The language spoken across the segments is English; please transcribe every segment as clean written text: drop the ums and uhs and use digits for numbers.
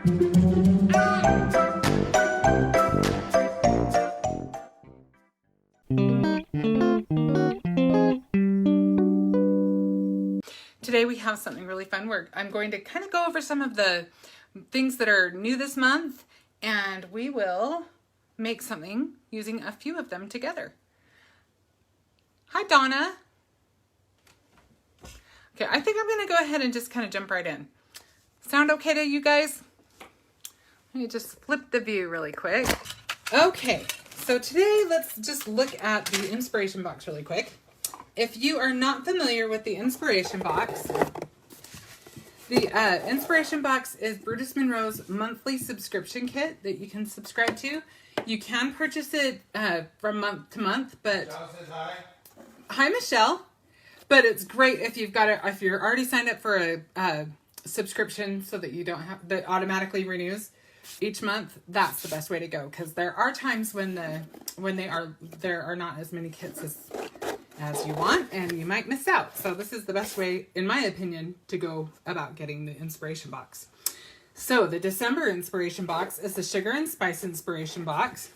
Today we have something really fun. I'm going to kind of go over some of the things that are new this month, and we will make something using a few of them together. Hi, Donna. Okay, I think I'm going to go ahead and just kind of jump right in. Sound okay to you guys? Let me just flip the view really quick. Okay, so today let's just look at the inspiration box really quick. If you are not familiar with the inspiration box is Brutus Monroe's monthly subscription kit that you can subscribe to. You can purchase it from month to month, but Michelle says hi. Hi, Michelle. But it's great if you've got it, if you're already signed up for a subscription so that you don't have that automatically renews each month. That's the best way to go, because there are times when there are not as many kits as you want, and you might miss out. So this is the best way, in my opinion, to go about getting the inspiration box. So the December inspiration box is the sugar and spice inspiration box,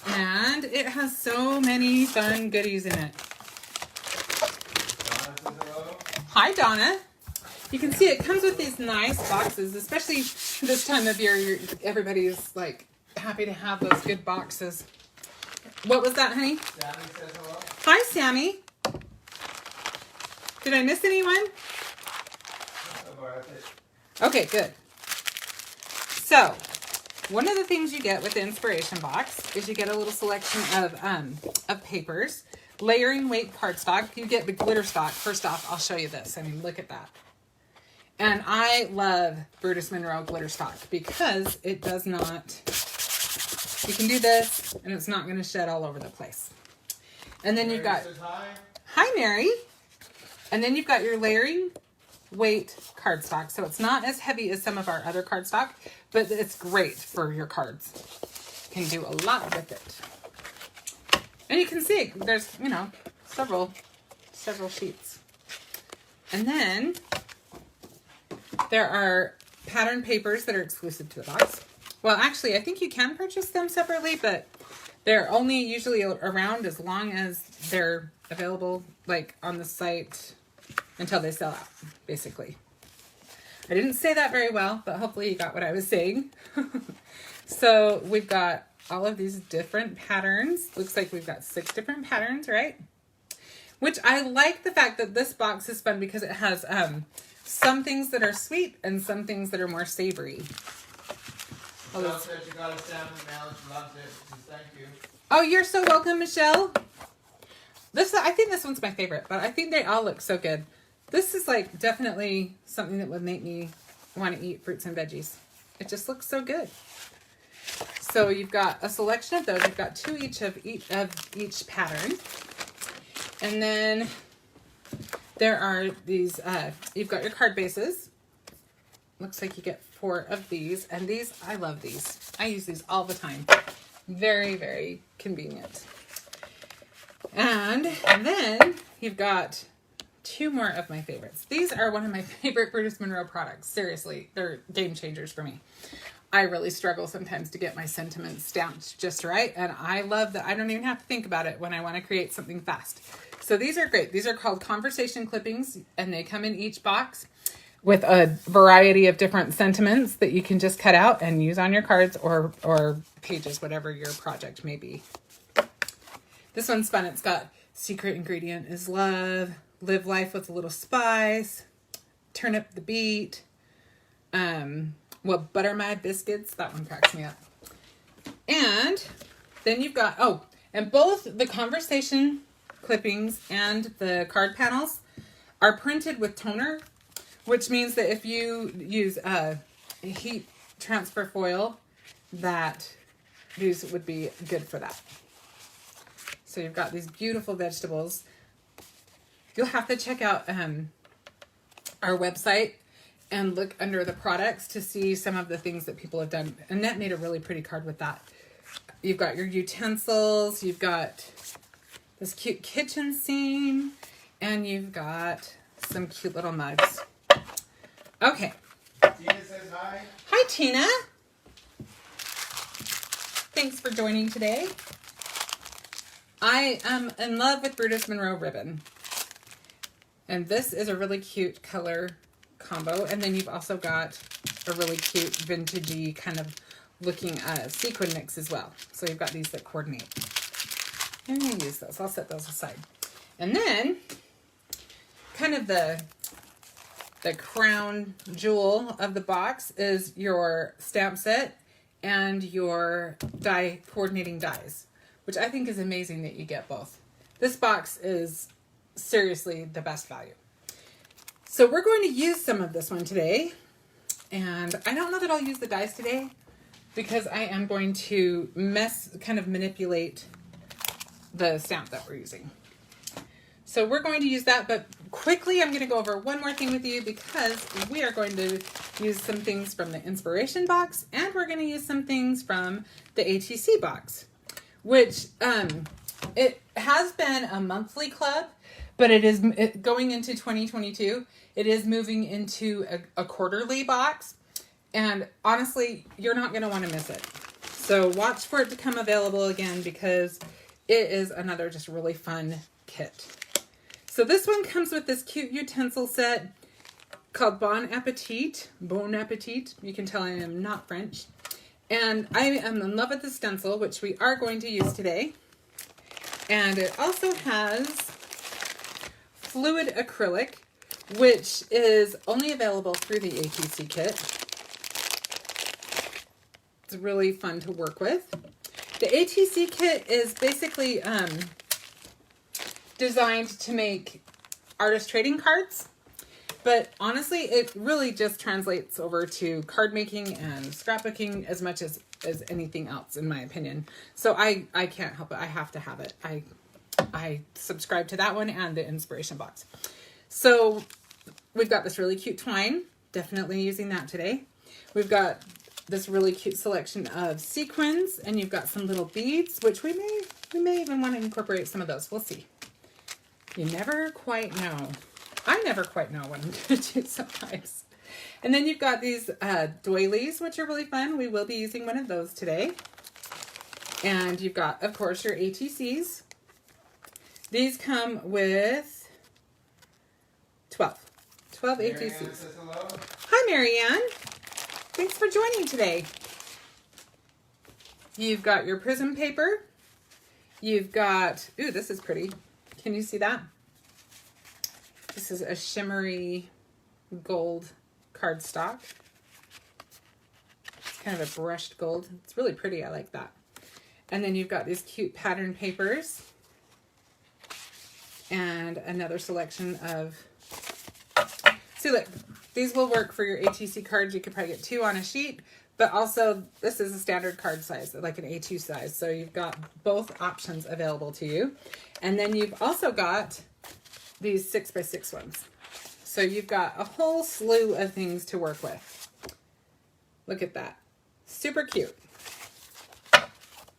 and it has so many fun goodies in it. Donna says hello. Hi, Donna. You can see it comes with these nice boxes, especially this time of year. Everybody's like happy to have those good boxes. What was that, honey? Sammy says hello. Hi, Sammy. Did I miss anyone? Okay, good. So, one of the things you get with the inspiration box is you get a little selection of papers. Layering weight cardstock. You get the glitter stock. First off, I'll show you this. I mean, look at that. And I love Brutus Monroe glitter stock because it does not... You can do this, and it's not going to shed all over the place. And then you've got... Hi, Mary. And then you've got your layering weight cardstock. So it's not as heavy as some of our other cardstock, but it's great for your cards. You can do a lot with it. And you can see there's, several sheets. And then there are pattern papers that are exclusive to the box. Well, actually, I think you can purchase them separately, but they're only usually around as long as they're available, like on the site, until they sell out, basically. I didn't say that very well, but hopefully you got what I was saying. So we've got all of these different patterns. Looks like we've got 6 different patterns, right? Which I like the fact that this box is fun because it has some things that are sweet and some things that are more savory. Michelle said you got a salmon now. She loves it. Says thank you. Oh, you're so welcome, Michelle. I think this one's my favorite, but I think they all look so good. This is like definitely something that would make me want to eat fruits and veggies. It just looks so good. So you've got a selection of those. You've got 2 of each pattern. And then there are these, you've got your card bases. Looks like you get 4 of these. And these, I love these. I use these all the time. Very, very convenient. And then you've got 2 more of my favorites. These are one of my favorite Brutus Monroe products. Seriously, they're game changers for me. I really struggle sometimes to get my sentiments stamped just right. And I love that I don't even have to think about it when I want to create something fast. So these are great. These are called conversation clippings, and they come in each box with a variety of different sentiments that you can just cut out and use on your cards or pages, whatever your project may be. This one's fun. It's got secret ingredient is love, live life with a little spice, turn up the beat, butter my biscuits. That one cracks me up. And then you've got, and both the conversation clippings and the card panels are printed with toner, which means that if you use heat transfer foil, that these would be good for that. So you've got these beautiful vegetables. You'll have to check out our website and look under the products to see some of the things that people have done. Annette made a really pretty card with that. You've got your utensils, you've got this cute kitchen scene, and you've got some cute little mugs. Okay. Tina says hi. Hi, Tina. Thanks for joining today. I am in love with Brutus Monroe ribbon. And this is a really cute color combo. And then you've also got a really cute vintagey kind of looking sequin mix as well. So you've got these that coordinate. I'm going to use those. I'll set those aside. And then kind of the crown jewel of the box is your stamp set and your die coordinating dies, which I think is amazing that you get both. This box is seriously the best value. So we're going to use some of this one today. And I don't know that I'll use the dies today because I am going to kind of manipulate the stamp that we're using. So we're going to use that, but quickly I'm going to go over one more thing with you because we are going to use some things from the inspiration box and we're going to use some things from the ATC box, which it has been a monthly club, but it is going into 2022. It is moving into a quarterly box, and honestly, you're not going to want to miss it. So watch for it to come available again because it is another just really fun kit. So this one comes with this cute utensil set called Bon Appetit. Bon Appetit. You can tell I am not French. And I am in love with the stencil, which we are going to use today. And it also has fluid acrylic, which is only available through the ATC kit. It's really fun to work with. The ATC kit is basically designed to make artist trading cards, but honestly it really just translates over to card making and scrapbooking as much as anything else, in my opinion. So I can't help it. I have to have it. I subscribe to that one and the inspiration box. So we've got this really cute twine, definitely using that today. We've got this really cute selection of sequins, and you've got some little beads, which we may even want to incorporate some of those. We'll see. You never quite know. I never quite know what I'm going to do sometimes. And then you've got these doilies, which are really fun. We will be using one of those today. And you've got, of course, your ATCs. These come with 12 ATCs. Says hello. Hi, Marianne. Thanks for joining today. You've got your prism paper. You've got, ooh, this is pretty. Can you see that? This is a shimmery gold cardstock. It's kind of a brushed gold. It's really pretty. I like that. And then you've got these cute pattern papers. And another selection of, see, look, these will work for your ATC cards. You could probably get 2 on a sheet, but also this is a standard card size, like an A2 size. So you've got both options available to you. And then you've also got these 6x6 ones. So you've got a whole slew of things to work with. Look at that. Super cute.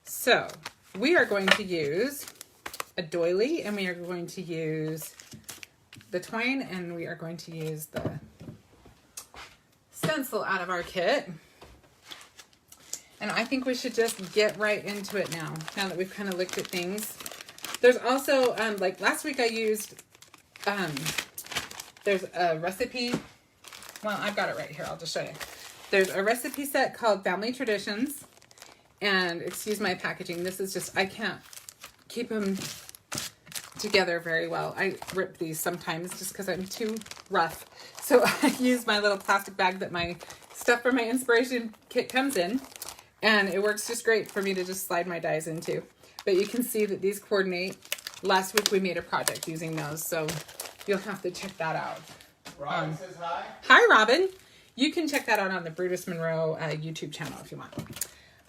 So we are going to use a doily, and we are going to use the twine, and we are going to use the stencil out of our kit. And I think we should just get right into it now that we've kind of looked at things. There's also, like last week I used, there's a recipe. Well, I've got it right here. I'll just show you. There's a recipe set called Family Traditions. And excuse my packaging. This is just, I can't keep them together very well. I rip these sometimes just because I'm too rough. So I use my little plastic bag that my stuff for my inspiration kit comes in. And it works just great for me to just slide my dies into. But you can see that these coordinate. Last week we made a project using those, so you'll have to check that out. Robin says hi. Hi, Robin. You can check that out on the Brutus Monroe YouTube channel if you want.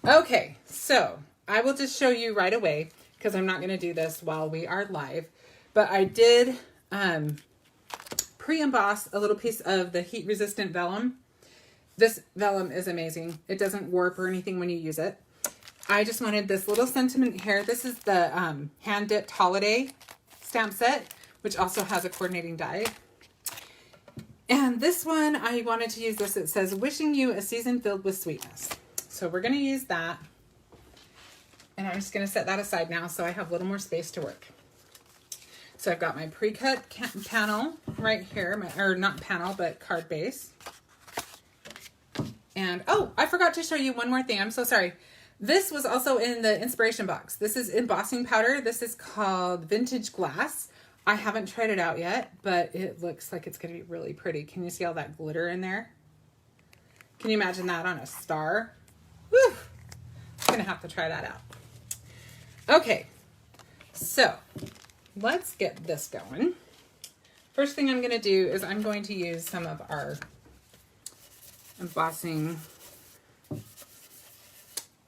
Okay, so I will just show you right away because I'm not going to do this while we are live. But I did pre-emboss a little piece of the heat-resistant vellum. This vellum is amazing. It doesn't warp or anything when you use it. I just wanted this little sentiment here. This is the hand-dipped holiday stamp set, which also has a coordinating die. And this one, I wanted to use this. It says, wishing you a season filled with sweetness. So we're going to use that. And I'm just going to set that aside now so I have a little more space to work. So I've got my pre-cut panel right here, or not panel, but card base. And, oh, I forgot to show you one more thing. I'm so sorry. This was also in the inspiration box. This is embossing powder. This is called Vintage Glass. I haven't tried it out yet, but it looks like it's going to be really pretty. Can you see all that glitter in there? Can you imagine that on a star? Woo! I'm going to have to try that out. Okay, so let's get this going. First thing I'm going to do is I'm going to use some of our embossing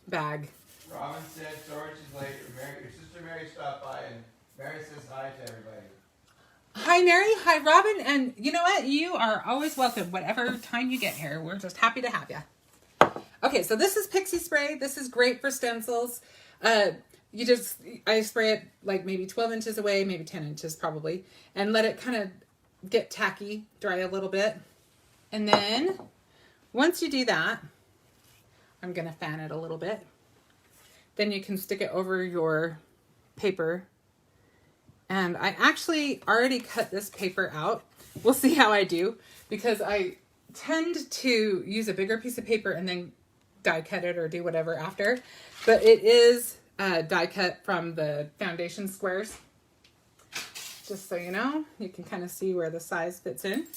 bag. Robin said storage is late. Your sister Mary stopped by and Mary says hi to everybody. Hi, Mary. Hi, Robin. And you know what? You are always welcome. Whatever time you get here, we're just happy to have you. Okay, so this is Pixie Spray. This is great for stencils. I spray it like maybe 12 inches away, maybe 10 inches probably, and let it kind of get tacky, dry a little bit. And then once you do that, I'm going to fan it a little bit. Then you can stick it over your paper. And I actually already cut this paper out. We'll see how I do, because I tend to use a bigger piece of paper and then die cut it or do whatever after. But it is die cut from the foundation squares. Just so you know, you can kind of see where the size fits in.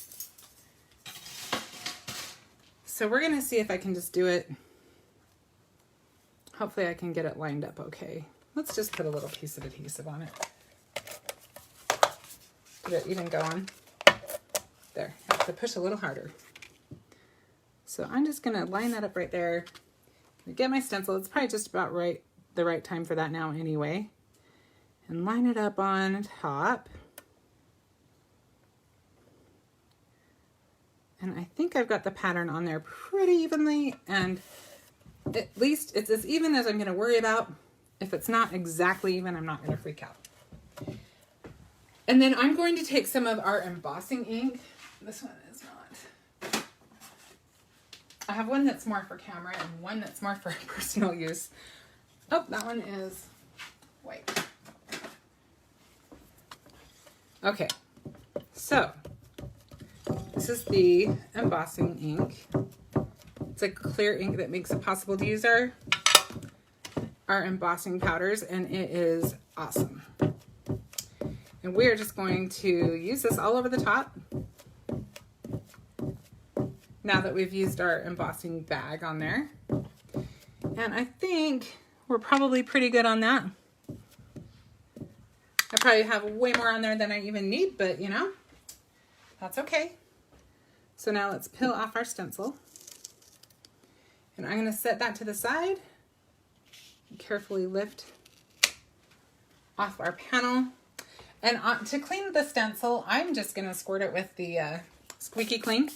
So we're going to see if I can just do it. Hopefully I can get it lined up okay. Let's just put a little piece of adhesive on it. Get it even going. There, I have to push a little harder. So I'm just gonna line that up right there. Get my stencil, it's probably just about right, the right time for that now anyway. And line it up on top. And I think I've got the pattern on there pretty evenly, and at least it's as even as I'm gonna worry about. If it's not exactly even, I'm not gonna freak out. And then I'm going to take some of our embossing ink. This one is not. I have one that's more for camera and one that's more for personal use. Oh, that one is white. Okay, so this is the embossing ink. It's a clear ink that makes it possible to use our embossing powders, and it is awesome. And we are just going to use this all over the top now that we've used our embossing bag on there. And I think we're probably pretty good on that. I probably have way more on there than I even need, but you know, that's okay. So now let's peel off our stencil. And I'm going to set that to the side. Carefully lift off our panel. And to clean the stencil, I'm just going to squirt it with the Squeaky Clean.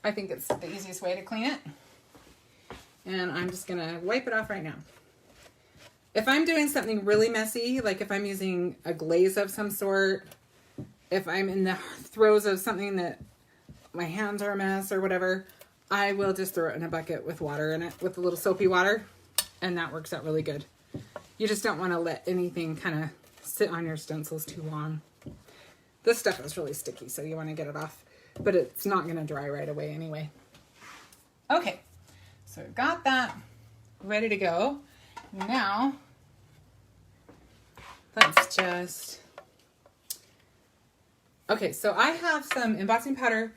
I think it's the easiest way to clean it. And I'm just going to wipe it off right now. If I'm doing something really messy, like if I'm using a glaze of some sort, if I'm in the throes of something that my hands are a mess or whatever, I will just throw it in a bucket with water in it, with a little soapy water, and that works out really good. You just don't want to let anything kind of sit on your stencils too long. This stuff is really sticky, so you want to get it off, but it's not going to dry right away anyway. Okay, so I've got that ready to go. Now, let's just... Okay, so I have some embossing powder.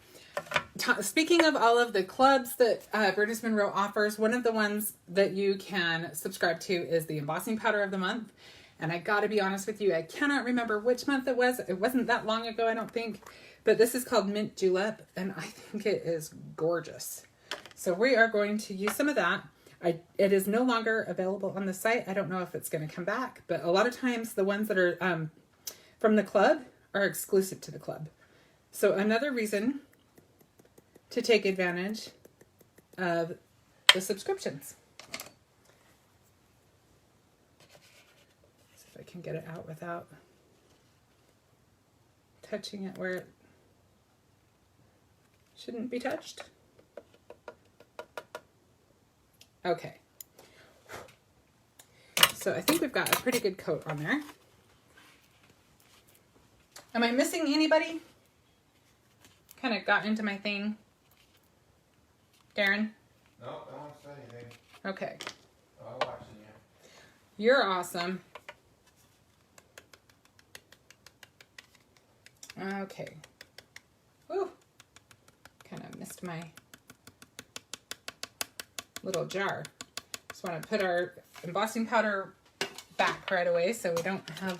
Speaking of all of the clubs that Brutus Monroe offers, one of the ones that you can subscribe to is the embossing powder of the month. And I gotta be honest with you, I cannot remember which month it was. It wasn't that long ago, I don't think. But this is called Mint Julep, and I think it is gorgeous. So we are going to use some of that. It is no longer available on the site. I don't know if it's gonna come back, but a lot of times the ones that are from the club are exclusive to the club. So another reason to take advantage of the subscriptions. See if I can get it out without touching it where it... Shouldn't be touched. Okay. So I think we've got a pretty good coat on there. Am I missing anybody? Kind of got into my thing. Darren? No, I won't say anything. Okay. I'm watching you. You're awesome. Okay. Woo. Kind of missed my little jar. Just want to put our embossing powder back right away so we don't have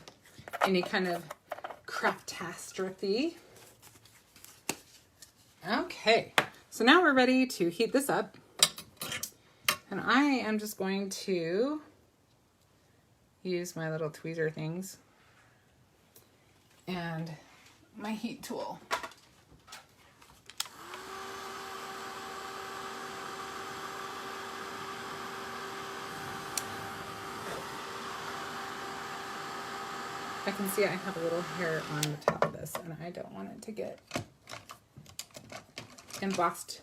any kind of craptastrophe. Okay, so now we're ready to heat this up. And I am just going to use my little tweezer things and my heat tool. I can see I have a little hair on the top of this and I don't want it to get embossed.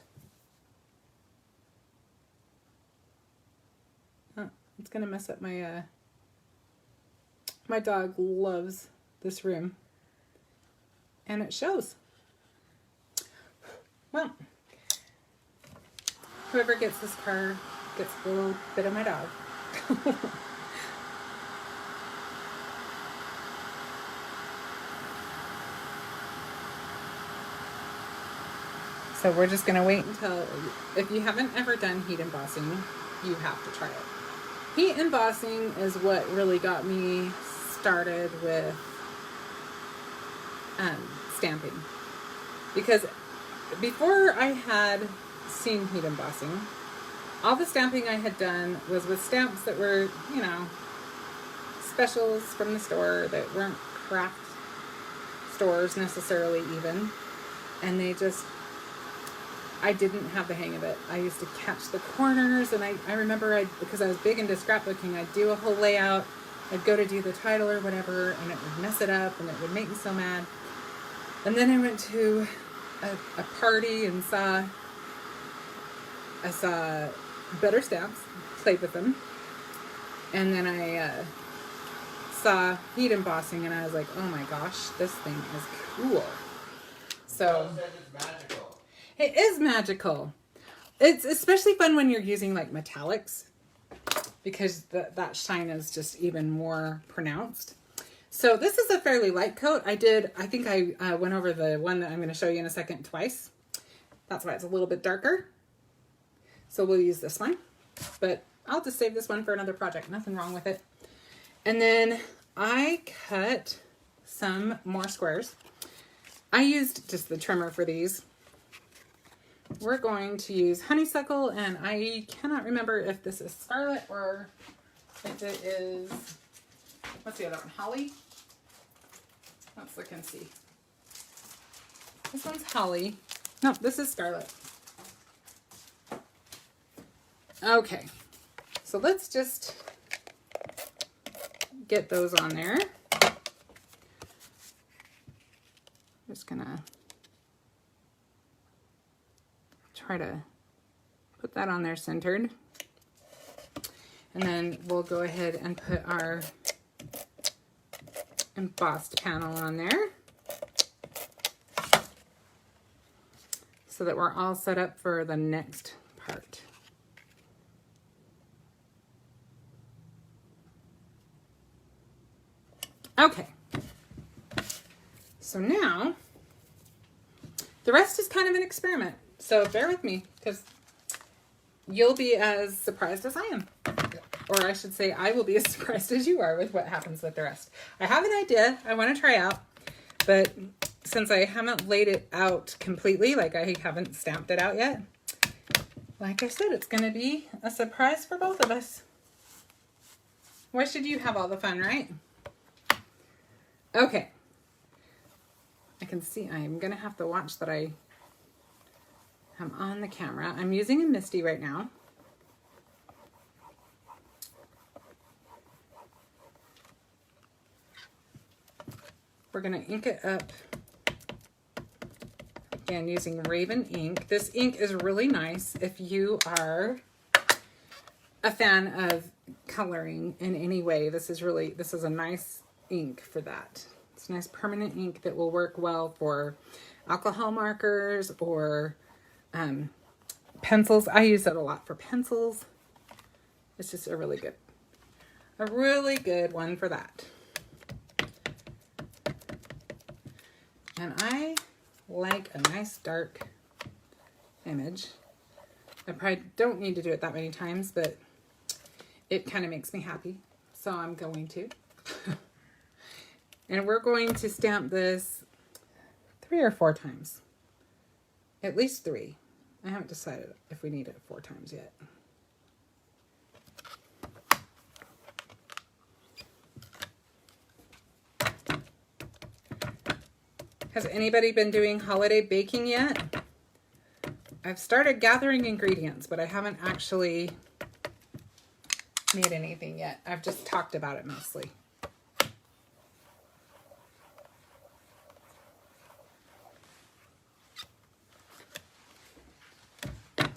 Oh, it's gonna mess up my my dog loves this room and it shows. Well, whoever gets this card gets a little bit of my dog. So we're just going to wait until, if you haven't ever done heat embossing, you have to try it. Heat embossing is what really got me started with stamping. Because before I had seen heat embossing, all the stamping I had done was with stamps that were, you know, specials from the store that weren't craft stores necessarily even. And they just, I didn't have the hang of it. I used to catch the corners, and I remember because I was big into scrapbooking, I'd do a whole layout, I'd go to do the title or whatever, and it would mess it up, and it would make me so mad. And then I went to a party and I saw better stamps, played with them, and then I saw heat embossing, and I was like, oh my gosh, this thing is cool. So It's magical. it is magical. It's especially fun when you're using like metallics because that shine is just even more pronounced. So this is a fairly light coat. I think I went over the one that I'm going to show you in a second twice. That's why it's a little bit darker. So we'll use this one, but I'll just save this one for another project. Nothing wrong with it. And then I cut some more squares. I used just the trimmer for these. We're going to use honeysuckle, and I cannot remember if this is Scarlet or if it is, what's the other one, Holly? Let's look and see. This one's Holly. No, this is Scarlet. Okay, so let's just get those on there. Just gonna try to put that on there centered. And then we'll go ahead and put our embossed panel on there so that we're all set up for the next part. Okay. So now, the rest is kind of an experiment. So bear with me, because you'll be as surprised as I am. Or I should say, I will be as surprised as you are with what happens with the rest. I have an idea I want to try out, but since I haven't laid it out completely, like I haven't stamped it out yet, like I said, it's going to be a surprise for both of us. Why should you have all the fun, right? Okay. I can see I'm going to have to watch that I am on the camera. I'm using a Misty right now. We're going to ink it up Again, using Raven ink. This ink is really nice if you are a fan of coloring in any way. This is a nice ink for that. It's a nice permanent ink that will work well for alcohol markers or pencils. I use it a lot for pencils. It's just a really good one for that. And I like a nice dark image. I probably don't need to do it that many times, but it kind of makes me happy. So I'm going to. And we're going to stamp this 3 or 4 times. At least 3. I haven't decided if we need it 4 times yet. Has anybody been doing holiday baking yet? I've started gathering ingredients, but I haven't actually made anything yet. I've just talked about it mostly.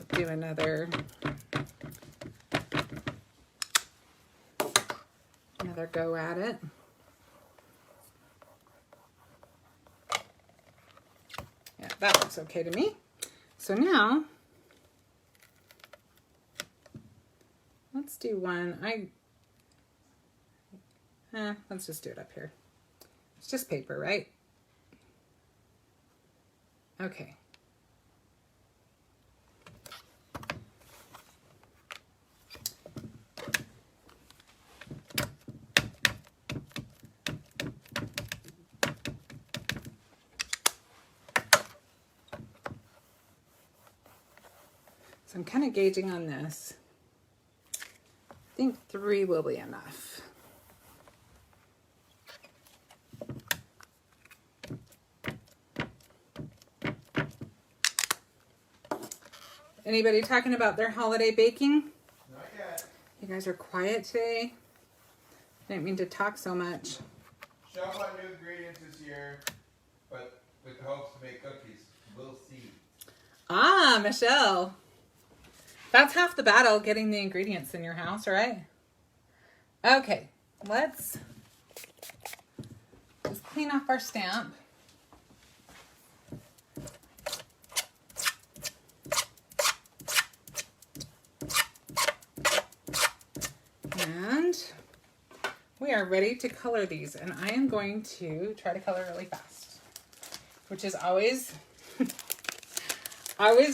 Do another go at it. Yeah, that looks okay to me. So now let's do one. Let's just do it up here. It's just paper, right? Okay. I'm kind of gauging on this. I think 3 will be enough. Anybody talking about their holiday baking? Not yet. You guys are quiet today. I didn't mean to talk so much. Show what new ingredients this year, but with the hopes to make cookies. We'll see. Ah, Michelle. That's half the battle, getting the ingredients in your house, right? Okay, let's just clean off our stamp. And we are ready to color these. And I am going to try to color really fast, which is always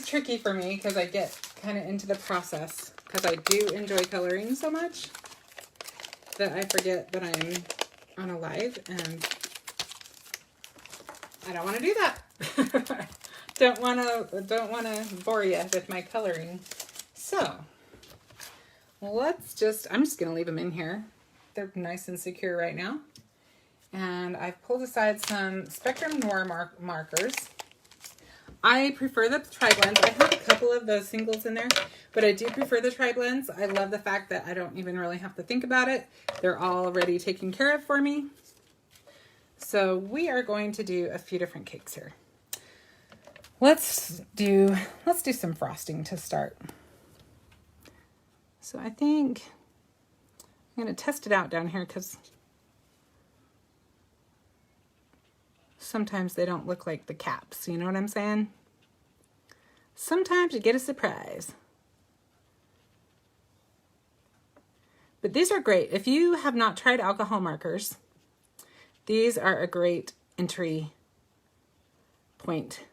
tricky for me because I get kind of into the process because I do enjoy coloring so much that I forget that I'm on a live and I don't want to do that. don't want to bore you with my coloring. So I'm just going to leave them in here. They're nice and secure right now. And I've pulled aside some Spectrum Noir markers. I prefer the Triblends. I have a couple of those singles in there, but I do prefer the Triblends. I love the fact that I don't even really have to think about it. They're already taken care of for me. So we are going to do a few different cakes here. Let's do some frosting to start. So I think I'm going to test it out down here because sometimes they don't look like the caps, you know what I'm saying? Sometimes you get a surprise. But these are great. If you have not tried alcohol markers, these are a great entry point.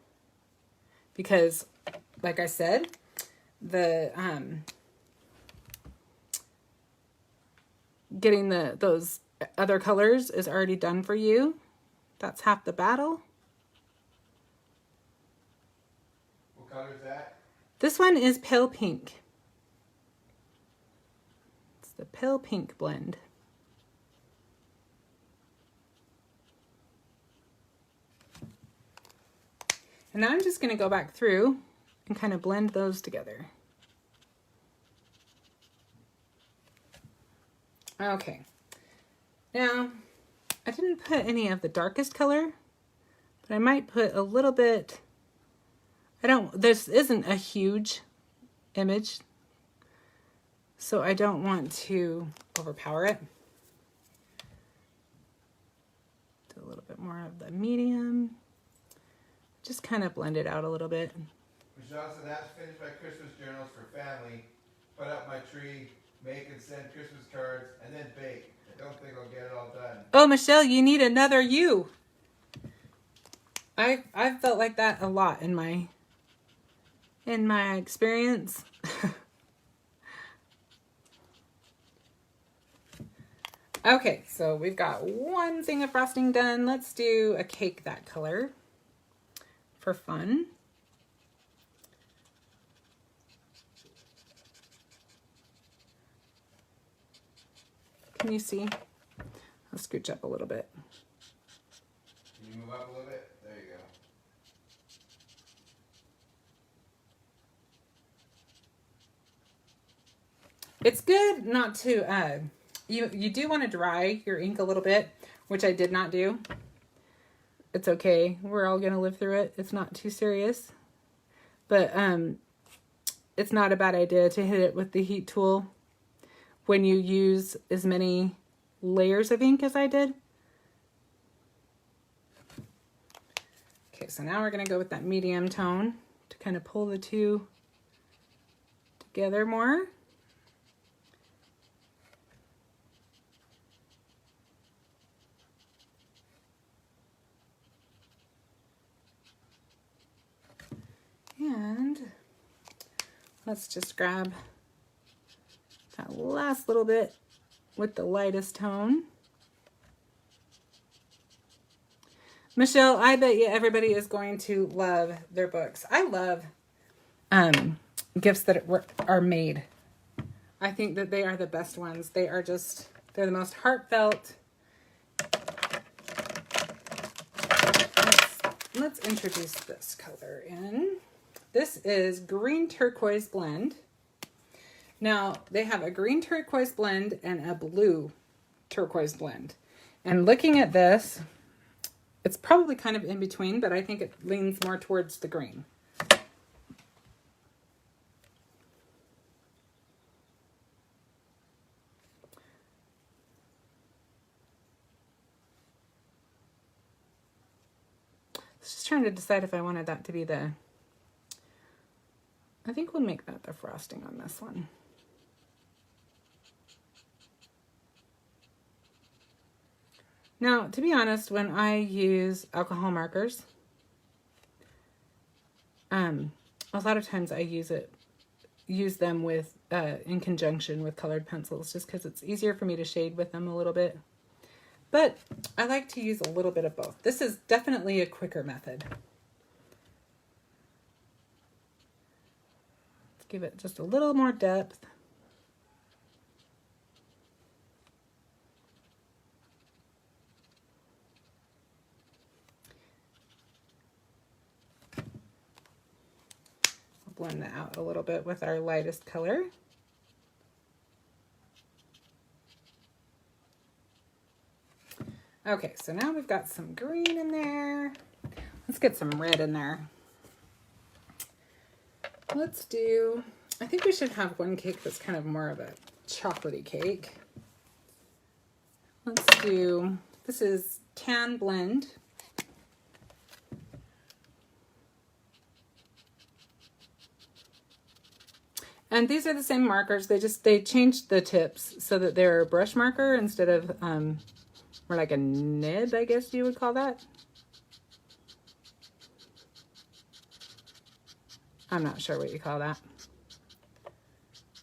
Because, like I said, the getting those other colors is already done for you. That's half the battle. What color is that? This one is pale pink. It's the pale pink blend. And now I'm just going to go back through and kind of blend those together. Okay. Now, I didn't put any of the darkest color, but I might put a little bit this isn't a huge image, so I don't want to overpower it. Do a little bit more of the medium. Just kind of blend it out a little bit. Michelle said, that's finished my Christmas journals for family. Put up my tree, make and send Christmas cards, and then bake. I don't think I'll get it all done. Oh, Michelle, you need another you. I've felt like that a lot in my experience. Okay, so we've got one thing of frosting done. Let's do a cake that color for fun. Can you see? I'll scooch up a little bit. Can you move up a little bit? There you go. It's good not to, you do want to dry your ink a little bit, which I did not do. It's okay. We're all going to live through it. It's not too serious. But it's not a bad idea to hit it with the heat tool when you use as many layers of ink as I did. Okay, so now we're going to go with that medium tone to kind of pull the two together more. And let's just grab that last little bit with the lightest tone. Michelle, I bet you everybody is going to love their books. I love gifts that are made. I think that they are the best ones. They're the most heartfelt. Let's introduce this color in. This is Green Turquoise Blend. Now, they have a green turquoise blend and a blue turquoise blend. And looking at this, it's probably kind of in between, but I think it leans more towards the green. Just trying to decide if I wanted that to be the... I think we'll make that the frosting on this one. Now, to be honest, when I use alcohol markers, a lot of times I use them with in conjunction with colored pencils, just because it's easier for me to shade with them a little bit. But I like to use a little bit of both. This is definitely a quicker method. Let's give it just a little more depth. Blend that out a little bit with our lightest color. Okay, so now we've got some green in there. Let's get some red in there. Let's do, I think we should have one cake that's kind of more of a chocolatey cake. Let's do, this is Tan Blend. And these are the same markers. They changed the tips so that they're a brush marker instead of more like a nib, I guess you would call that. I'm not sure what you call that.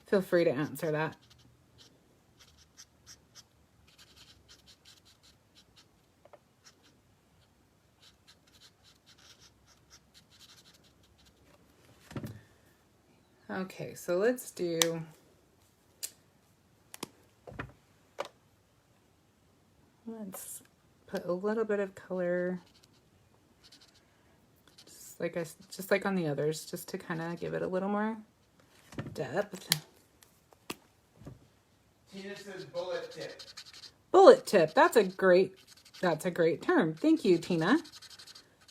Feel free to answer that. Okay, so let's do, let's put a little bit of color, just like on the others, just to kind of give it a little more depth. Tina says bullet tip. Bullet tip, that's a great term. Thank you, Tina.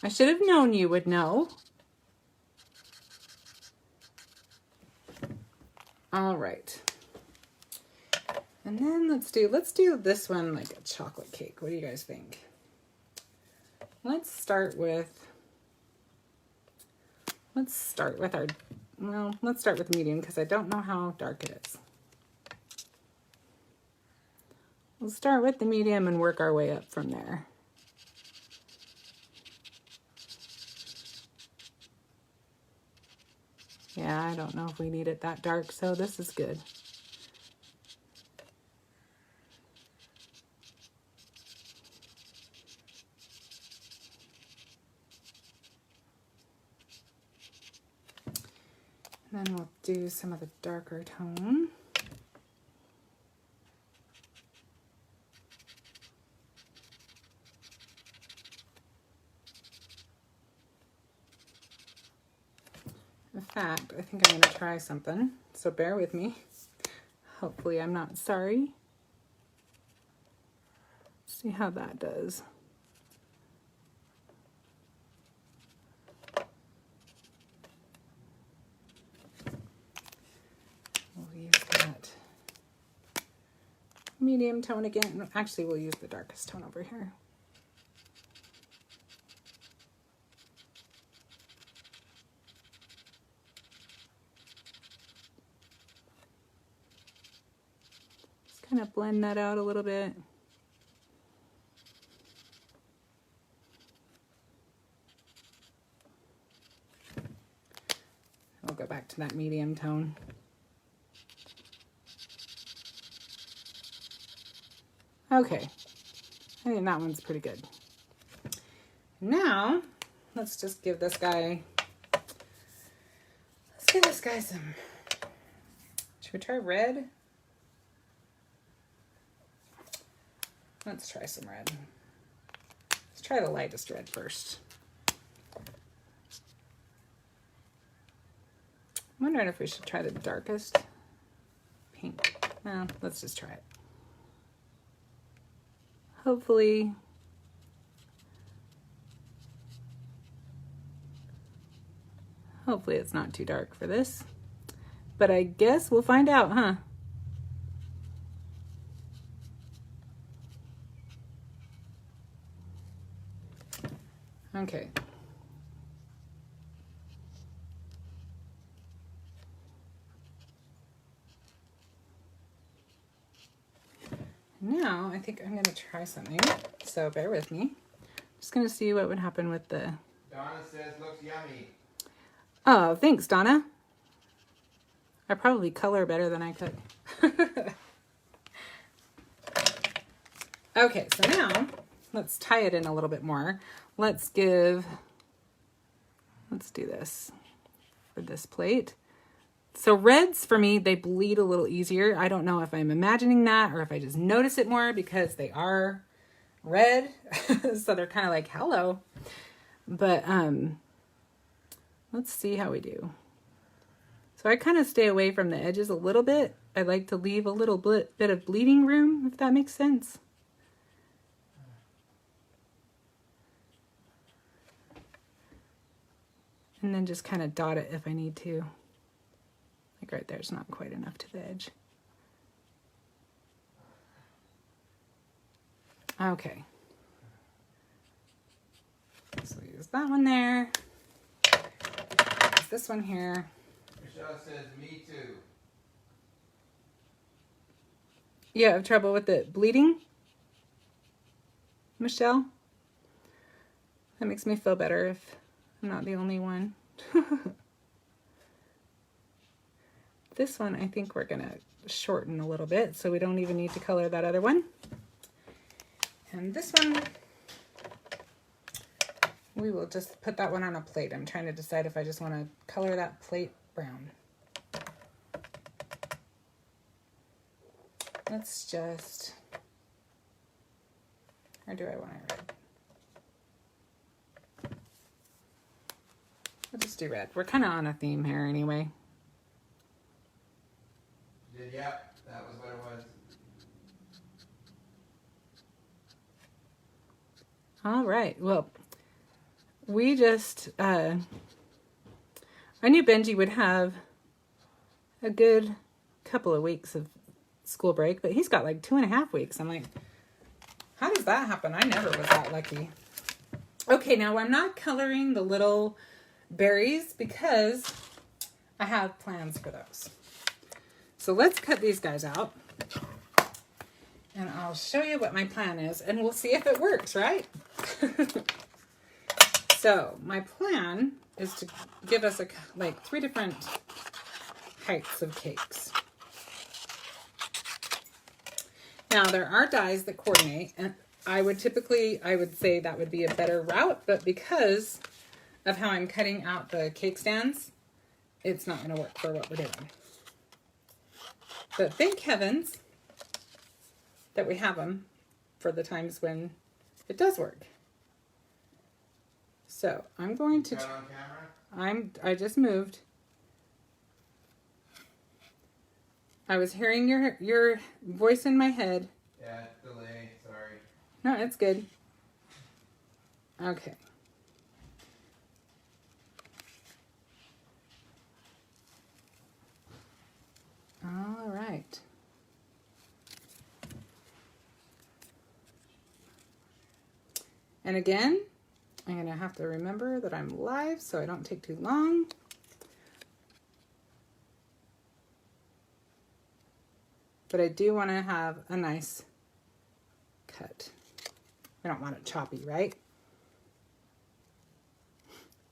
I should have known you would know. All right. And then let's do this one like a chocolate cake. What do you guys think? Let's start with our, well, let's start with medium because I don't know how dark it is. We'll start with the medium and work our way up from there. Yeah, I don't know if we need it that dark, so this is good. And then we'll do some of the darker tone. In fact, I think I'm going to try something, so bear with me. Hopefully I'm not sorry. See how that does. We'll use that medium tone again. Actually, we'll use the darkest tone over here. Kind of blend that out a little bit. We'll go back to that medium tone. Okay, I think that one's pretty good. Now, let's just give this guy, some, should we try red? Let's try some red. Let's try the lightest red first. I'm wondering if we should try the darkest pink. Well, let's just try it. Hopefully it's not too dark for this. But I guess we'll find out, huh? Okay. Now I think I'm going to try something, so bear with me. I'm just going to see what would happen with the... Donna says looks yummy. Oh, thanks, Donna. I probably color better than I cook. Okay, so now let's tie it in a little bit more. Let's do this for this plate. So reds, for me, they bleed a little easier. I don't know if I'm imagining that or if I just notice it more because they are red. So they're kind of like, hello. But let's see how we do. So I kind of stay away from the edges a little bit. I like to leave a little bit of bleeding room, if that makes sense. And then just kind of dot it if I need to. Like right there, it's not quite enough to the edge. Okay. So we use that one there. Use this one here. Michelle says, me too. You have trouble with it bleeding, Michelle? That makes me feel better if I'm not the only one. This one, I think we're gonna shorten a little bit so we don't even need to color that other one. And this one, we will just put that one on a plate. I'm trying to decide if I just want to color that plate brown. Let's just, or do I want it red? We'll just do red. We're kind of on a theme here anyway. Yep, that was what it was. All right. Well, we just, I knew Benji would have a good couple of weeks of school break, but he's got like 2.5 weeks. I'm like, how does that happen? I never was that lucky. Okay, now I'm not coloring the little berries because I have plans for those. So let's cut these guys out. And I'll show you what my plan is, and we'll see if it works, right? So my plan is to give us like 3 different heights of cakes. Now there are dies that coordinate, and I would say that would be a better route, but because of how I'm cutting out the cake stands, it's not going to work for what we're doing. But thank heavens that we have them for the times when it does work. So I'm going to. Got on camera? I just moved. I was hearing your voice in my head. Yeah, delay. Sorry. No, it's good. Okay. All right. And again, I'm going to have to remember that I'm live so I don't take too long. But I do want to have a nice cut. I don't want it choppy, right?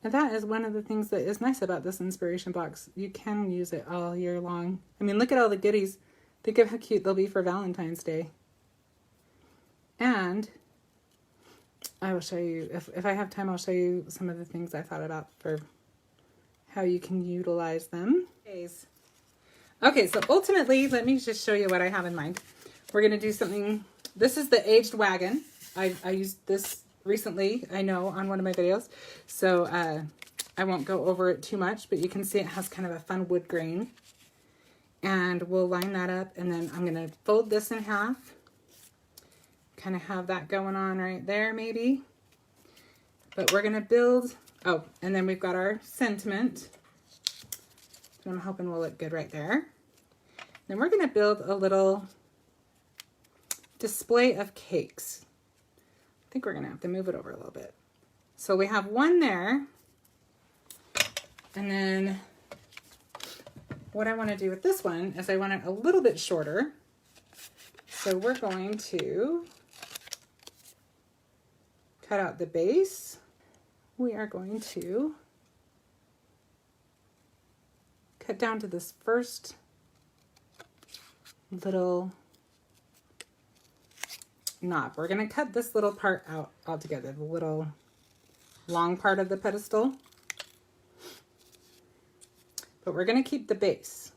And that is one of the things that is nice about this inspiration box. You can use it all year long. I mean, look at all the goodies. Think of how cute they'll be for Valentine's Day. And I will show you, if I have time, I'll show you some of the things I thought about for how you can utilize them. Okay, so ultimately, let me just show you what I have in mind. We're going to do something. This is the aged wagon. I used this recently, I know, on one of my videos. So I won't go over it too much, but you can see it has kind of a fun wood grain. And we'll line that up, and then I'm going to fold this in half. Kind of have that going on right there, maybe. But we're going to build, oh, and then we've got our sentiment. I'm hoping will look good right there. Then we're going to build a little display of cakes. I think we're going to have to move it over a little bit. So we have one there. And then what I want to do with this one is I want it a little bit shorter. So we're going to cut out the base. We are going to cut down to this first little knob. We're going to cut this little part out altogether, the little long part of the pedestal. But we're going to keep the base.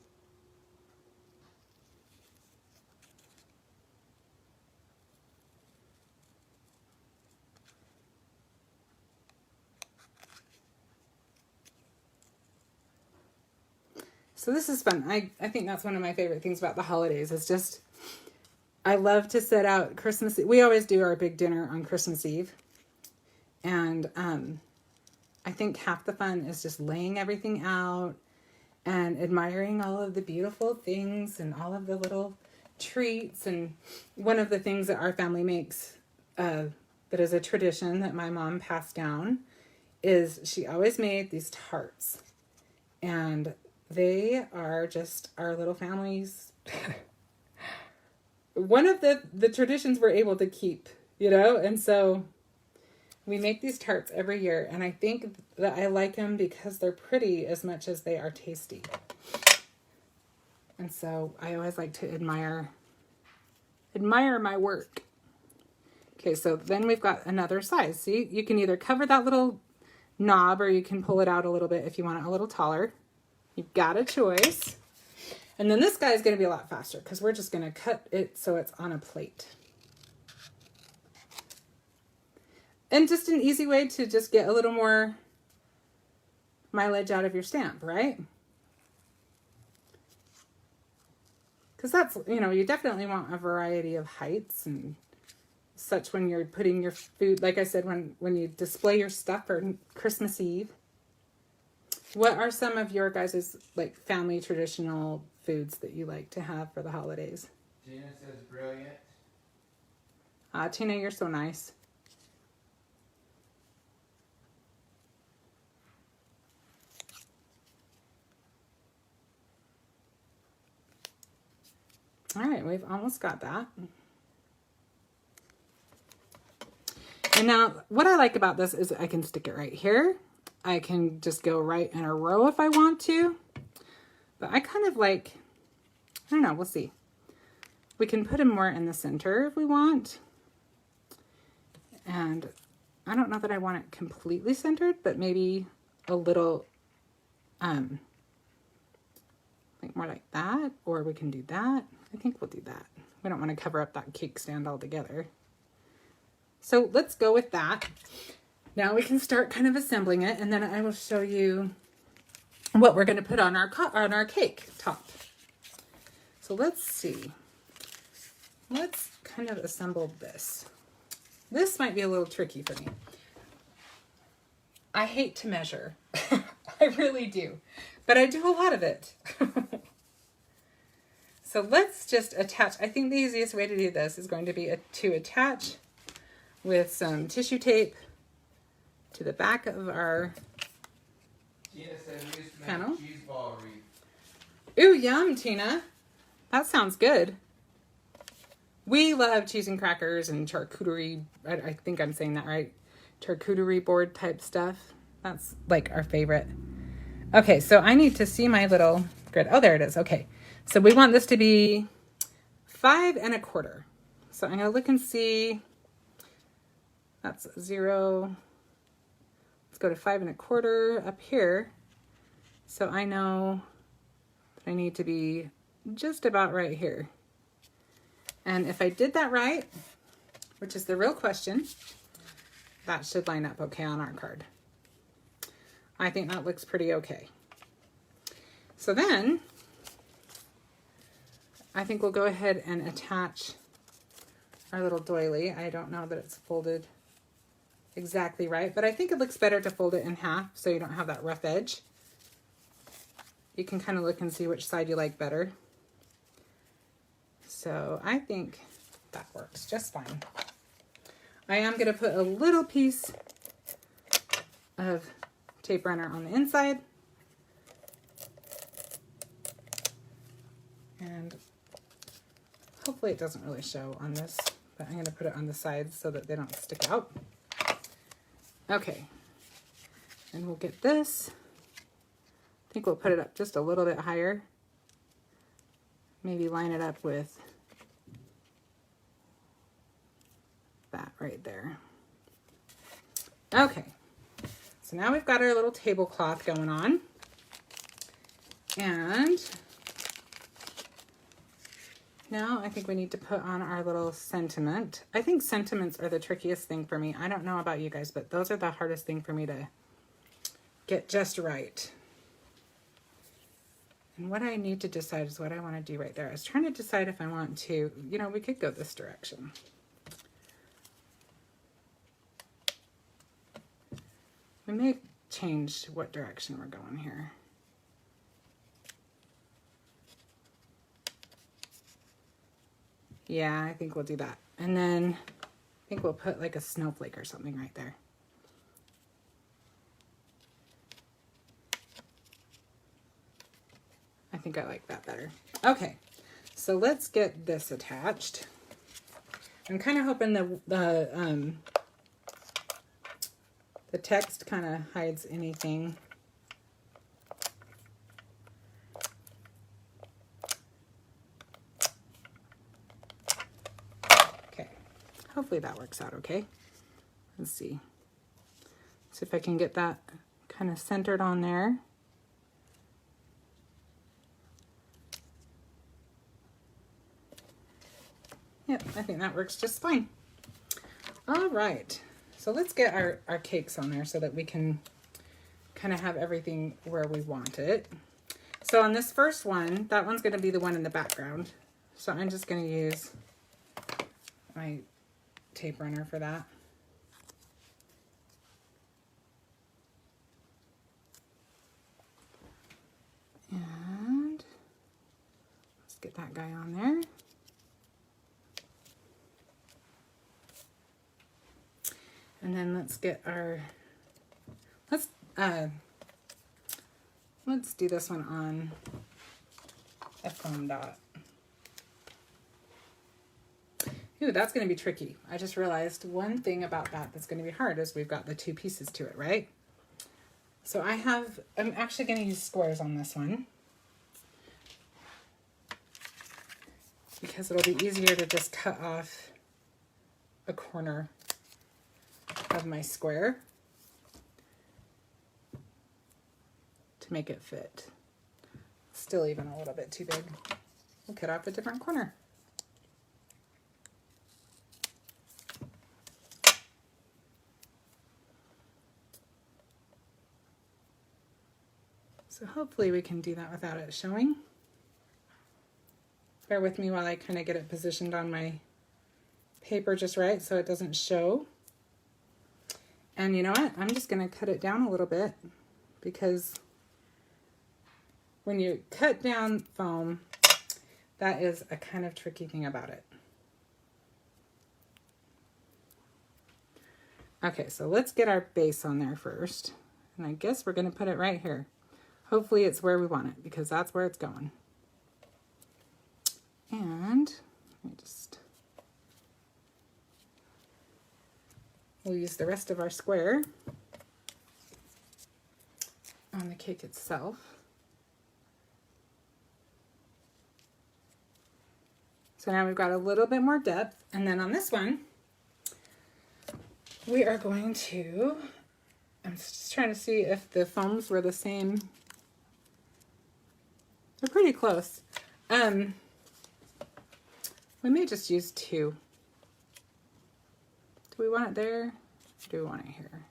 So this is fun. I think that's one of my favorite things about the holidays is just, I love to set out Christmas. We always do our big dinner on Christmas Eve. And I think half the fun is just laying everything out and admiring all of the beautiful things and all of the little treats. And one of the things that our family makes that is a tradition that my mom passed down is she always made these tarts. And they are just our little family's. One of the traditions we're able to keep, you know? And so we make these tarts every year. And I think that I like them because they're pretty as much as they are tasty. And so I always like to admire my work. Okay, so then we've got another size. See, you can either cover that little knob or you can pull it out a little bit if you want it a little taller. You've got a choice. And then this guy is going to be a lot faster because we're just going to cut it so it's on a plate. And just an easy way to just get a little more mileage out of your stamp, right? Because that's, you know, you definitely want a variety of heights and such when you're putting your food, like I said, when you display your stuff for Christmas Eve. What are some of your guys' like family traditional foods that you like to have for the holidays. Tina says brilliant. Tina, you're so nice. All right, we've almost got that. And now what I like about this is I can stick it right here. I can just go right in a row if I want to. But I kind of like, I don't know, we'll see. We can put them more in the center if we want. And I don't know that I want it completely centered, but maybe a little, like more like that, or we can do that. I think we'll do that. We don't want to cover up that cake stand altogether. So let's go with that. Now we can start kind of assembling it, and then I will show you what we're going to put on our cake top. So let's see. Let's kind of assemble this. This might be a little tricky for me. I hate to measure. I really do. But I do a lot of it. So let's just attach. I think the easiest way to do this is going to be to attach with some tissue tape to the back of our Tina said we used to make panel. a cheese ball wreath. Ooh, yum, Tina. That sounds good. We love cheese and crackers and charcuterie. I think I'm saying that right. Charcuterie board type stuff. That's like our favorite. Okay, so I need to see my little grid. Oh, there it is. Okay. So we want this to be 5 1/4. So I'm going to look and see. That's 0. Let's go to 5 1/4 up here. So I know that I need to be just about right here. And if I did that right, which is the real question, that should line up okay on our card. I think that looks pretty okay. So then I think we'll go ahead and attach our little doily. I don't know that it's folded exactly right, but I think it looks better to fold it in half so you don't have that rough edge. You can kind of look and see which side you like better. So I think that works just fine. I am going to put a little piece of tape runner on the inside. And hopefully it doesn't really show on this, but I'm going to put it on the sides so that they don't stick out. Okay, and we'll get this. I think we'll put it up just a little bit higher. Maybe line it up with that right there. Okay, so now we've got our little tablecloth going on. And now I think we need to put on our little sentiment. I think sentiments are the trickiest thing for me. I don't know about you guys, but those are the hardest thing for me to get just right. And what I need to decide is what I want to do right there. I was trying to decide if I want to, you know, we could go this direction. We may change what direction we're going here. Yeah, I think we'll do that. And then I think we'll put like a snowflake or something right there. I think I like that better. Okay, so let's get this attached. I'm kind of hoping the text kind of hides anything. Okay, hopefully that works out okay. Let's see. See if I can get that kind of centered on there. Yep, I think that works just fine. All right, so let's get our cakes on there so that we can kind of have everything where we want it. So on this first one, that one's gonna be the one in the background. So I'm just gonna use my tape runner for that. And get that guy on there. And then let's get our, let's do this one on a foam dot. Ooh, that's going to be tricky. I just realized one thing about that that's going to be hard is we've got the two pieces to it, right? So I'm actually going to use squares on this one, because it'll be easier to just cut off a corner of my square to make it fit. Still even a little bit too big. We'll cut off a different corner. So hopefully we can do that without it showing. Bear with me while I kind of get it positioned on my paper just right so it doesn't show. And you know what? I'm just going to cut it down a little bit, because when you cut down foam, that is a kind of tricky thing about it. Okay, so let's get our base on there first. And I guess we're going to put it right here. Hopefully it's where we want it, because that's where it's going. And let me just, we'll use the rest of our square on the cake itself. So now we've got a little bit more depth, and then on this one, we are going to, I'm just trying to see if the foams were the same. They're pretty close. We may just use two. Do we want it there? Or do we want it here?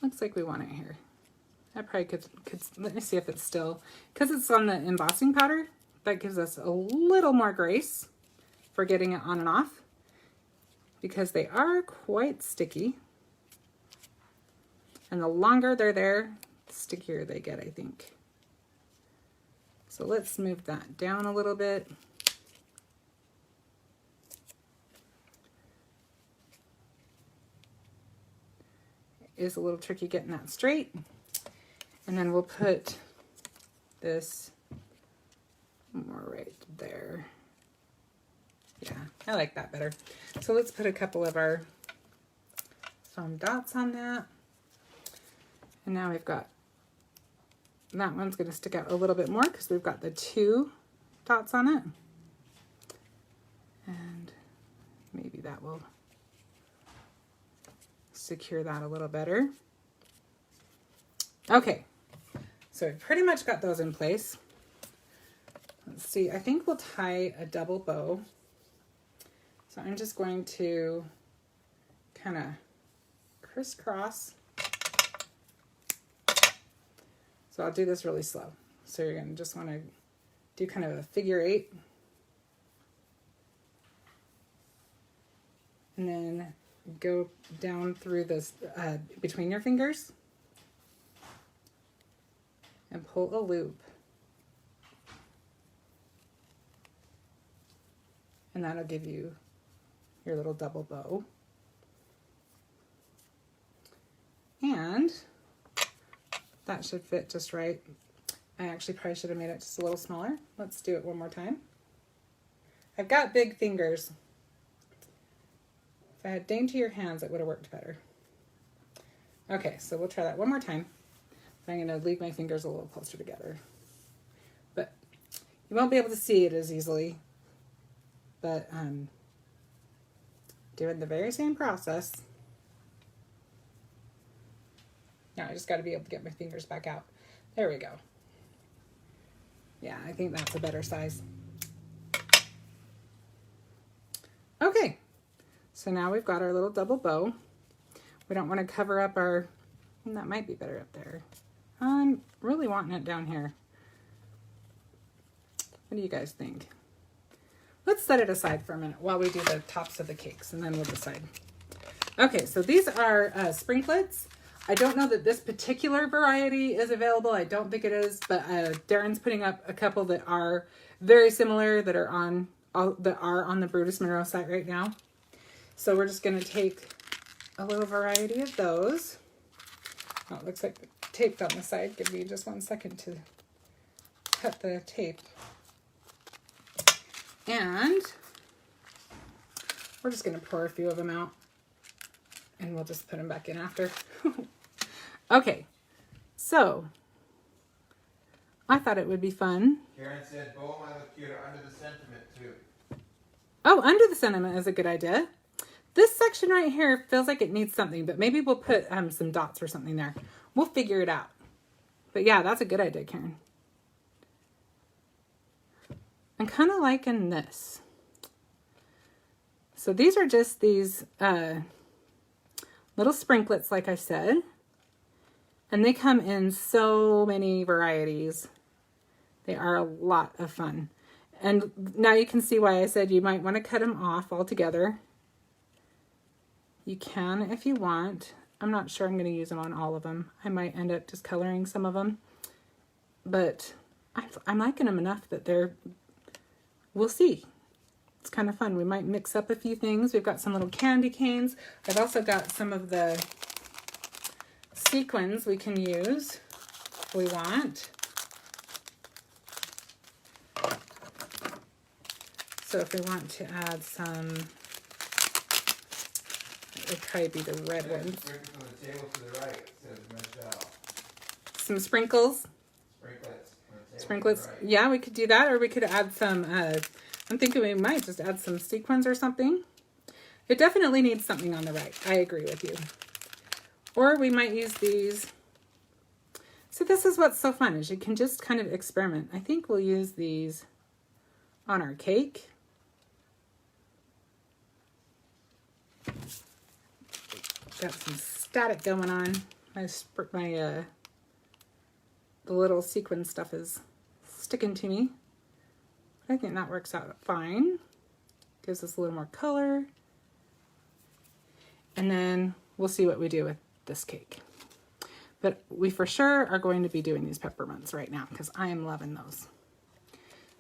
Looks like we want it here. I probably could, let me see if it's still, because it's on the embossing powder, that gives us a little more grace for getting it on and off, because they are quite sticky. And the longer they're there, the stickier they get, I think. So let's move that down a little bit. It is a little tricky getting that straight. And then we'll put this more right there. Yeah, I like that better. So let's put a couple of our foam dots on that. And now we've got, that one's going to stick out a little bit more because we've got the two dots on it. And maybe that will secure that a little better. Okay, so we've pretty much got those in place. Let's see, I think we'll tie a double bow. So I'm just going to kind of crisscross. So I'll do this really slow. So you're gonna just wanna do kind of a figure 8. And then go down through this, between your fingers. And pull a loop. And that'll give you your little double bow. And that should fit just right. I actually probably should have made it just a little smaller. Let's do it one more time. I've got big fingers. If I had daintier hands, it would have worked better. Okay, so we'll try that one more time. I'm going to leave my fingers a little closer together. But you won't be able to see it as easily. But doing the very same process. Now I just got to be able to get my fingers back out. There we go. Yeah, I think that's a better size. Okay, so now we've got our little double bow. We don't want to cover up our, and that might be better up there. I'm really wanting it down here. What do you guys think? Let's set it aside for a minute while we do the tops of the cakes, and then we'll decide. Okay, so these are Sprinkletz. I don't know that this particular variety is available. I don't think it is, but Darren's putting up a couple that are very similar that are on the Brutus Monroe site right now. So we're just going to take a little variety of those. Oh, it looks like the tape on the side. Give me just 1 second to cut the tape. And we're just going to pour a few of them out. And we'll just put them back in after. Okay, so I thought it would be fun. Karen said, "Bow might look cuter under the sentiment too." Oh, under the sentiment is a good idea. This section right here feels like it needs something, but maybe we'll put some dots or something there. We'll figure it out. But yeah, that's a good idea, Karen. I'm kind of liking this. So these are just these little sprinklets, like I said. And they come in so many varieties. They are a lot of fun. And now you can see why I said you might want to cut them off altogether. You can if you want. I'm not sure I'm going to use them on all of them. I might end up just coloring some of them. But I'm liking them enough that we'll see. It's kind of fun. We might mix up a few things. We've got some little candy canes. I've also got some of the sequins we can use if we want. So if we want to add some, it would probably be the red ones. Sprinkles on the table to the right, says Michelle. Some sprinkles. Sprinklets. Right. Yeah, we could do that, or we could add some, I'm thinking we might just add some sequins or something. It definitely needs something on the right. I agree with you. Or we might use these. So this is what's so fun, is you can just kind of experiment. I think we'll use these on our cake. Got some static going on. The little sequin stuff is sticking to me. I think that works out fine. Gives us a little more color. And then we'll see what we do with this cake. But we for sure are going to be doing these peppermints right now because I am loving those.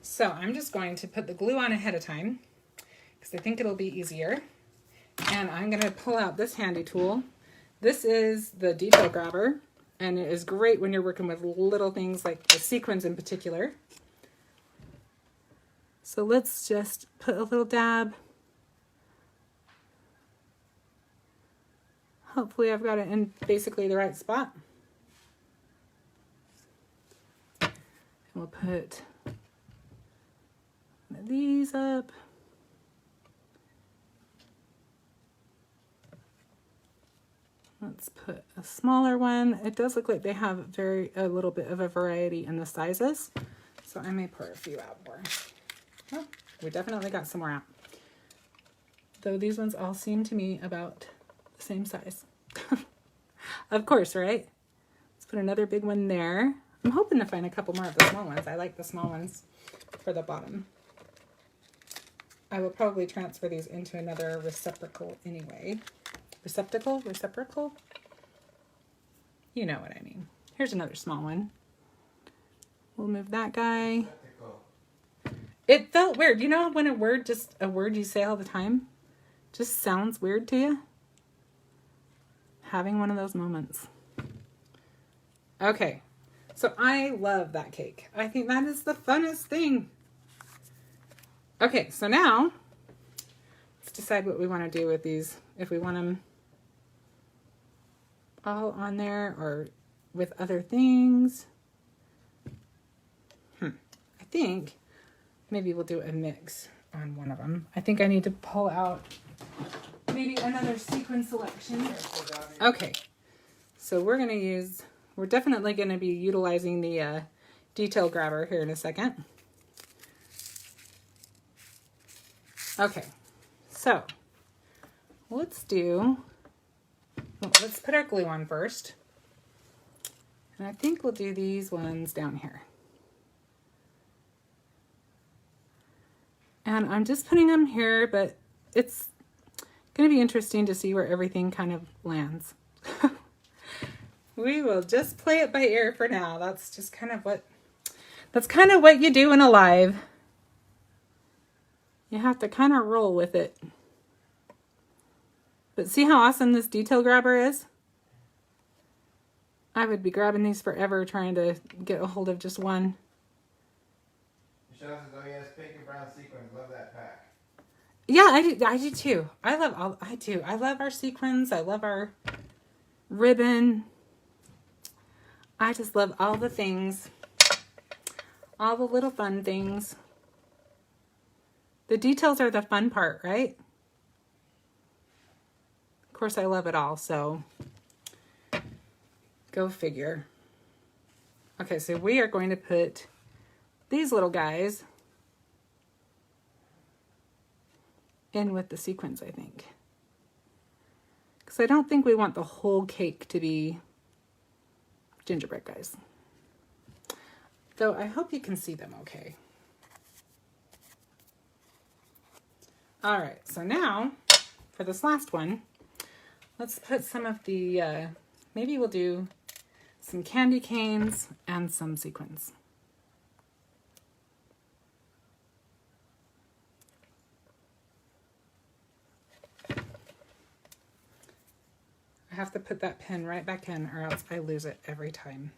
So I'm just going to put the glue on ahead of time because I think it'll be easier. And I'm going to pull out this handy tool. This is the detail grabber, and it is great when you're working with little things like the sequins in particular. So let's just put a little dab. Hopefully I've got it in basically the right spot. And we'll put one of these up. Let's put a smaller one. It does look like they have a little bit of a variety in the sizes. So I may pour a few out more. Well, we definitely got some more out. Though these ones all seem to me about the same size. Of course, right? Let's put another big one there. I'm hoping to find a couple more of the small ones. I like the small ones for the bottom. I will probably transfer these into another receptacle anyway. Receptacle? You know what I mean. Here's another small one. We'll move that guy. It felt weird. You know when a word you say all the time just sounds weird to you? Having one of those moments. Okay. So I love that cake. I think that is the funnest thing. Okay, so now let's decide what we want to do with these. If we want them all on there or with other things. I think maybe we'll do a mix on one of them. I think I need to pull out maybe another sequin selection. Okay, so we're definitely going to be utilizing the detail grabber here in a second. Okay, so let's put our glue on first. And I think we'll do these ones down here. And I'm just putting them here, but it's going to be interesting to see where everything kind of lands. We will just play it by ear for now. That's just kind of what you do in a live. You have to kind of roll with it. But see how awesome this detail grabber is? I would be grabbing these forever trying to get a hold of just one. Michelle says, oh yes, pink and brown sequins. Love that pack. Yeah, I do too. I love our sequins. I love our ribbon. I just love all the things. All the little fun things. The details are the fun part, right? Of course, I love it all, so go figure. Okay, so we are going to put these little guys in with the sequins, I think. Because I don't think we want the whole cake to be gingerbread guys. Though I hope you can see them okay. All right, so now for this last one, let's put some of the, maybe we'll do some candy canes and some sequins. I have to put that pen right back in or else I lose it every time.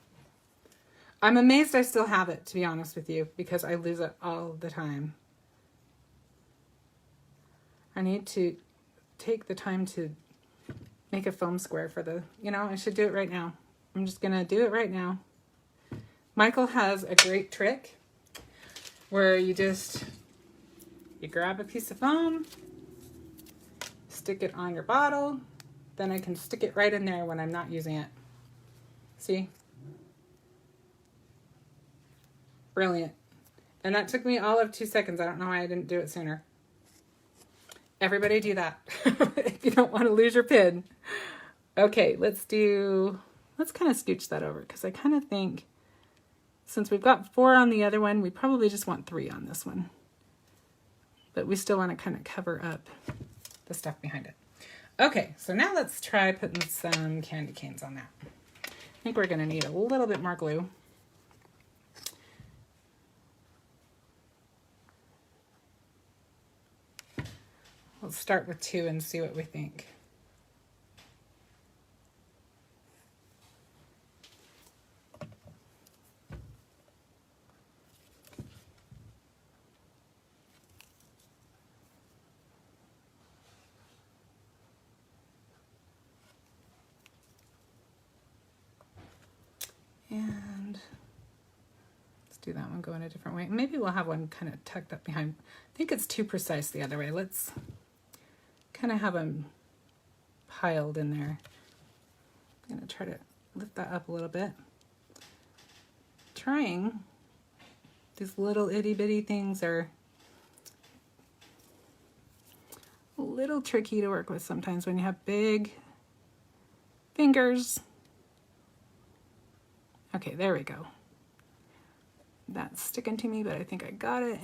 I'm amazed I still have it, to be honest with you, because I lose it all the time. I need to take the time to make a foam square for the, I should do it right now. I'm just going to do it right now. Michael has a great trick where you grab a piece of foam, stick it on your bottle, then I can stick it right in there when I'm not using it. See? Brilliant. And that took me all of 2 seconds. I don't know why I didn't do it sooner. Everybody do that if you don't want to lose your pin. Okay, let's kind of scooch that over because I kind of think since we've got 4 on the other one, we probably just want 3 on this one. But we still want to kind of cover up the stuff behind it. Okay, so now let's try putting some candy canes on that. I think we're going to need a little bit more glue. We'll start with 2 and see what we think. And let's do that one go in a different way. Maybe we'll have one kind of tucked up behind. I think it's too precise the other way. Let's kind of have them piled in there. I'm going to try to lift that up a little bit. Trying. These little itty bitty things are a little tricky to work with sometimes when you have big fingers. Okay, there we go. That's sticking to me, but I think I got it.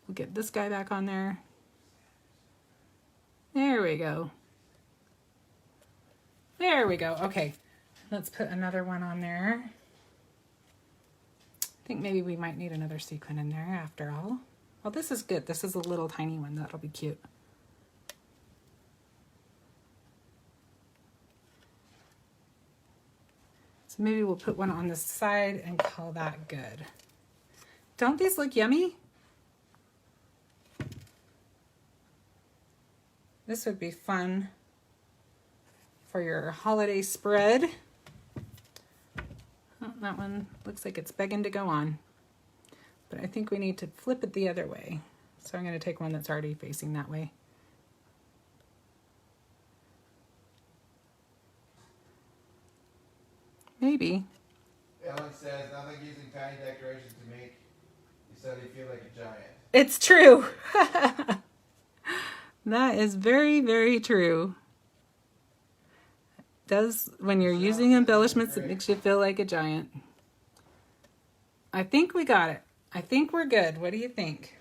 We'll get this guy back on there. There we go. There we go. Okay, let's put another one on there. I think maybe we might need another sequin in there after all. Well, this is good. This is a little tiny one. That'll be cute. So maybe we'll put one on the side and call that good. Don't these look yummy? This would be fun for your holiday spread. Oh, that one looks like it's begging to go on. But I think we need to flip it the other way. So I'm going to take one that's already facing that way. Maybe. Ellen says, nothing using tiny decorations to make you suddenly feel like a giant. It's true. That is very, very true. It does, when you're using embellishments, it makes you feel like a giant. I think we got it. I think we're good. What do you think?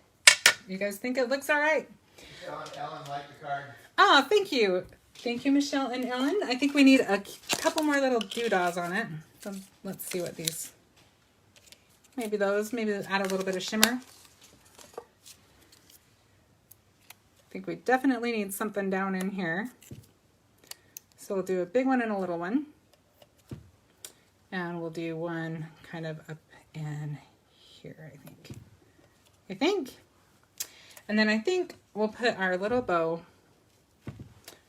You guys think it looks all right? Ellen liked the card. Oh, thank you. Thank you, Michelle and Ellen. I think we need a couple more little doodads on it. So let's see what these, maybe those, maybe add a little bit of shimmer. I think we definitely need something down in here. So we'll do a big one and a little one. And we'll do one kind of up in here, I think. And then I think we'll put our little bow.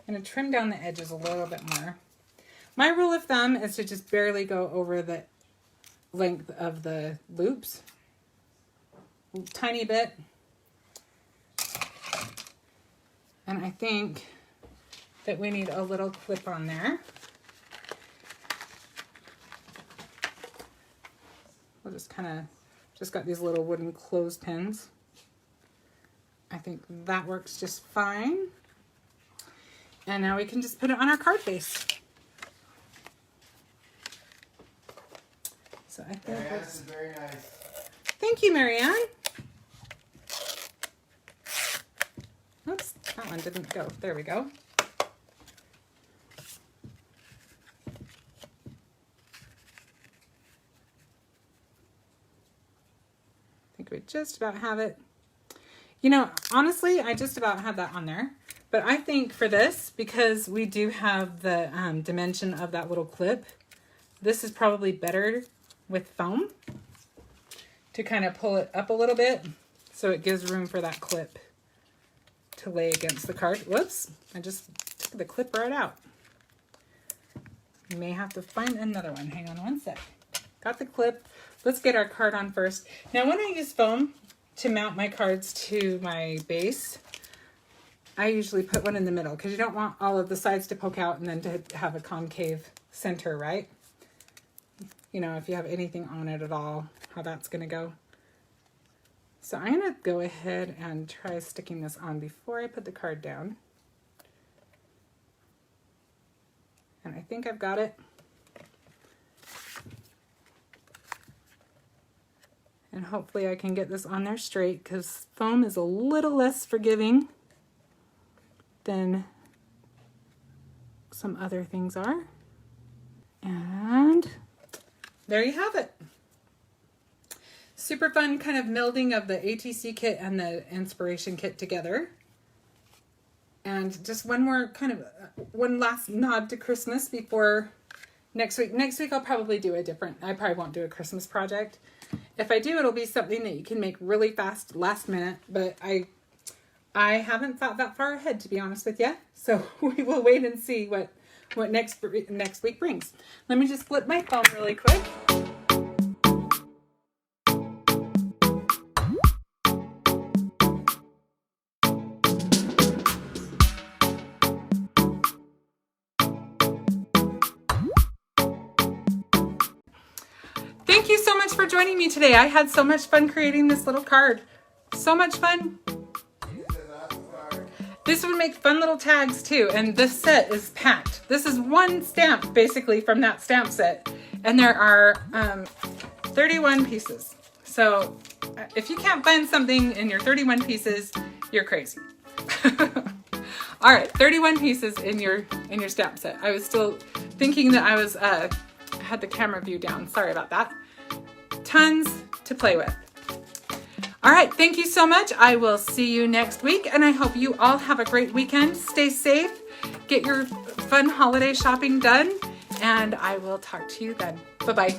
I'm going to trim down the edges a little bit more. My rule of thumb is to just barely go over the length of the loops. A tiny bit. And I think that we need a little clip on there. We'll just kind of, just got these little wooden clothespins. I think that works just fine. And now we can just put it on our card base. So I think Marianne, this is very nice. Thank you, Marianne. Oops, that one didn't go. There we go. I think we just about have it. You know, honestly, I just about had that on there. But I think for this, because we do have the dimension of that little clip, this is probably better with foam to kind of pull it up a little bit so it gives room for that clip to lay against the card. Whoops, I just took the clip right out. You may have to find another one. Hang on one sec. Got the clip. Let's get our card on first. Now when I use foam to mount my cards to my base, I usually put one in the middle because you don't want all of the sides to poke out and then to have a concave center, right? You know, if you have anything on it at all, how that's going to go. So I'm going to go ahead and try sticking this on before I put the card down. And I think I've got it. And hopefully I can get this on there straight because foam is a little less forgiving than some other things are. And there you have it. Super fun kind of melding of the ATC kit and the inspiration kit together. And just one more kind of, one last nod to Christmas before next week. Next week I'll probably do a different, I probably won't do a Christmas project. If I do, it'll be something that you can make really fast, last minute, but I haven't thought that far ahead, to be honest with you. So we will wait and see what next week brings. Let me just flip my phone really quick. Thank you so much for joining me today. I had so much fun creating this little card. So much fun. This would make fun little tags too, and this set is packed. This is one stamp basically from that stamp set, and there are 31 pieces. So if you can't find something in your 31 pieces, you're crazy. All right, 31 pieces in your stamp set. I was still thinking that I was had the camera view down. Sorry about that. Tons to play with. All right, thank you so much. I will see you next week, and I hope you all have a great weekend. Stay safe, get your fun holiday shopping done, and I will talk to you then. Bye-bye.